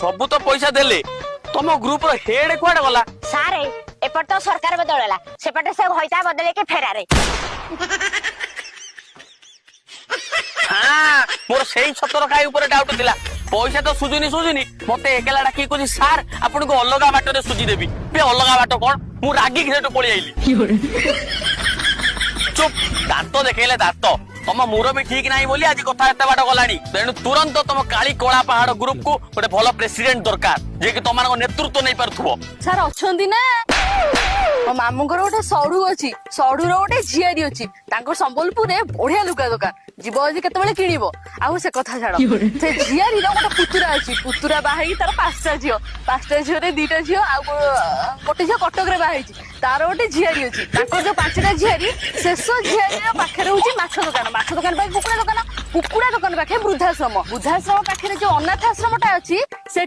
सब तो पैसा देले तुम ग्रुप रो हेड कुआडे गला सारे एपट तो सरकार बदलला सेपटे से घइता बदले के फेरारे हाँ मोर सेही छतर खाई ऊपर डाउट थिला पैसा तो सुजुनी मते एकेला डाकी कोजी सार आपन को अलगा बाटो रे सुजी देबी बे अलगा बाटो कोन मु रागी घरेटो पळी आइली चुप दांत देखेले दांत तुम मुर भी ठीक नहीं बोली आज कथा एते बाट गलानी तेणु तुरंत तुम काली कोला पहाड़ ग्रुप को गोटे भल प्रेसिडेंट दरकार जे कि तुम नेतृत्व नहीं पारथुबो सर अच्छी ना मो मामूंकर गोटे सढ़ू अच्छी सढ़ूर गोटे झियारी अच्छी संबलपुर में बढ़िया लुगा दुकान जीव आज केतबेले किणिबो आउ से कथा छाड़ से झियारी गोटे पुतुरा अच्छी पुतुरा बाहे तार 5टा झियो रे 2टा झियो आ गोटे झियो कटक रे बाहे तार गोटे झियारी अच्छी जो 5टा झियारी शेष झियारी पाखे होची माछ दुकान कुकुड़ा दुकान पाखे वृद्धाश्रम पाखे जो अनाथ आश्रमटा अच्छी से